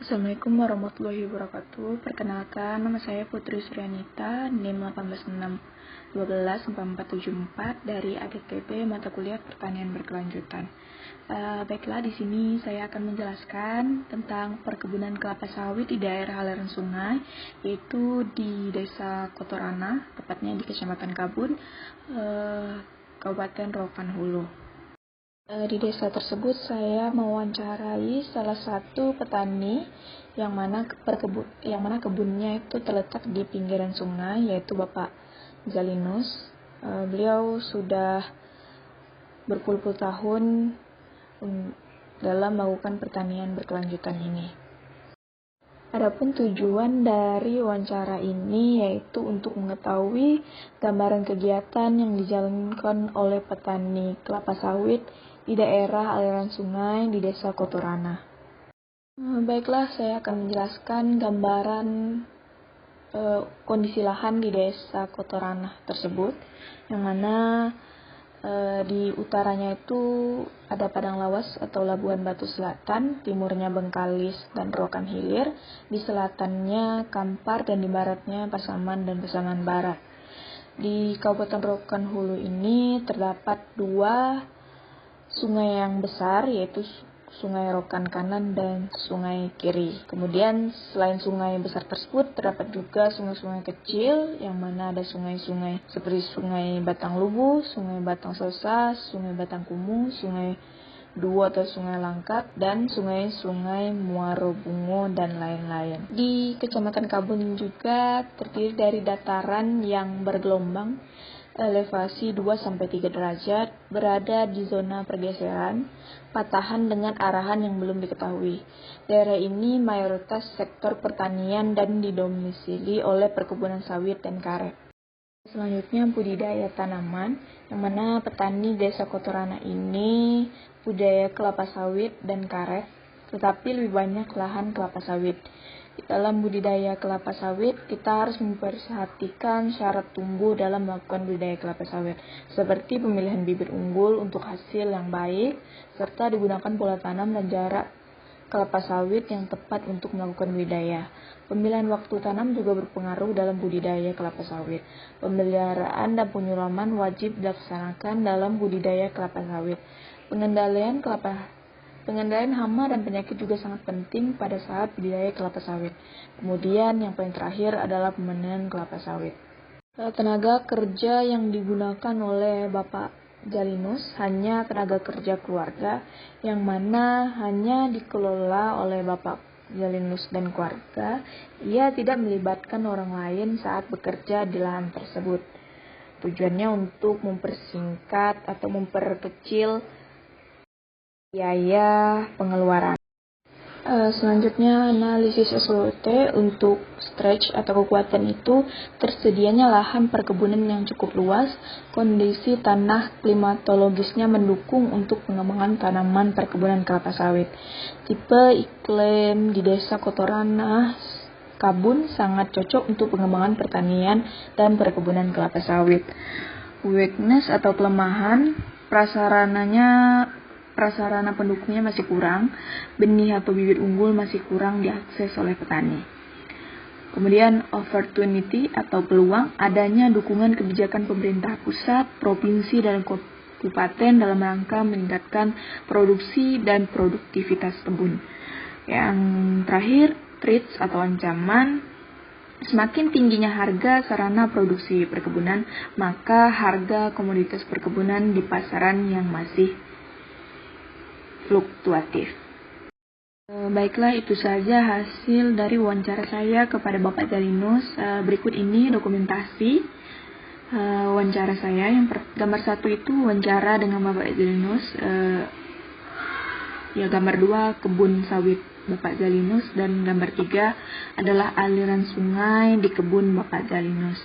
Assalamualaikum warahmatullahi wabarakatuh. Perkenalkan, nama saya Putri Suryanita, NIM 186124474 dari ADKP Mata Kuliah Pertanian Berkelanjutan. Baiklah, di sini saya akan menjelaskan tentang perkebunan kelapa sawit di daerah aliran sungai, yaitu di Desa Kotorana, tepatnya di Kecamatan Kabun, Kabupaten Rokan Hulu. Di desa tersebut saya mewawancarai salah satu petani yang mana kebunnya itu terletak di pinggiran sungai, yaitu Bapak Jalinus. Beliau sudah berpuluh-puluh tahun dalam melakukan pertanian berkelanjutan ini. Adapun tujuan dari wawancara ini yaitu untuk mengetahui gambaran kegiatan yang dijalankan oleh petani kelapa sawit di daerah aliran sungai di Desa Kotorana. Baiklah, saya akan menjelaskan gambaran kondisi lahan di Desa Kotorana tersebut, yang mana di utaranya itu ada Padang Lawas atau Labuan Batu Selatan, timurnya Bengkalis dan Rokan Hilir, di selatannya Kampar, dan di baratnya Pasaman dan Pasaman Barat. Di Kabupaten Rokan Hulu ini terdapat dua sungai yang besar, yaitu Sungai Rokan Kanan dan Sungai Kiri. Kemudian selain sungai besar tersebut terdapat juga sungai-sungai kecil, yang mana ada sungai-sungai seperti Sungai Batang Lubu, Sungai Batang Sosa, Sungai Batang Kumu, Sungai Duo atau Sungai Langkat, dan sungai-sungai Muaro Bungo dan lain-lain. Di Kecamatan Kabun juga terdiri dari dataran yang bergelombang, elevasi 2-3 derajat, berada di zona pergeseran, patahan dengan arahan yang belum diketahui. Daerah ini mayoritas sektor pertanian dan didomisili oleh perkebunan sawit dan karet. Selanjutnya budidaya tanaman, yang mana petani Desa Kotorana ini budidaya kelapa sawit dan karet, tetapi lebih banyak lahan kelapa sawit. Dalam budidaya kelapa sawit, kita harus memperhatikan syarat tumbuh dalam melakukan budidaya kelapa sawit, seperti pemilihan bibit unggul untuk hasil yang baik, serta digunakan pola tanam dan jarak kelapa sawit yang tepat untuk melakukan budidaya. Pemilihan waktu tanam juga berpengaruh dalam budidaya kelapa sawit. Pemeliharaan dan penyiraman wajib dilaksanakan dalam budidaya kelapa sawit. Pengendalian hama dan penyakit juga sangat penting pada saat budidaya kelapa sawit. Kemudian yang paling terakhir adalah pemanenan kelapa sawit. Tenaga kerja yang digunakan oleh Bapak Jalinus hanya tenaga kerja keluarga, yang mana hanya dikelola oleh Bapak Jalinus dan keluarga. Ia tidak melibatkan orang lain saat bekerja di lahan tersebut. Tujuannya untuk mempersingkat atau memperkecil biaya pengeluaran. Selanjutnya analisis SWOT. Untuk stretch atau kekuatan itu tersedianya lahan perkebunan yang cukup luas, kondisi tanah klimatologisnya mendukung untuk pengembangan tanaman perkebunan kelapa sawit. Tipe iklim di Desa Kotorana Kabun sangat cocok untuk pengembangan pertanian dan perkebunan kelapa sawit. Weakness atau kelemahan, prasarana pendukungnya masih kurang, benih atau bibit unggul masih kurang diakses oleh petani. Kemudian opportunity atau peluang, adanya dukungan kebijakan pemerintah pusat, provinsi, dan kabupaten dalam rangka meningkatkan produksi dan produktivitas kebun. Yang terakhir, threats atau ancaman, semakin tingginya harga sarana produksi perkebunan, maka harga komoditas perkebunan di pasaran yang masih fluktuatif. Baiklah, itu saja hasil dari wawancara saya kepada Bapak Jalinus. Berikut ini dokumentasi wawancara saya. Gambar 1 itu wawancara dengan Bapak Jalinus. Gambar 2 kebun sawit Bapak Jalinus, dan gambar 3 adalah aliran sungai di kebun Bapak Jalinus.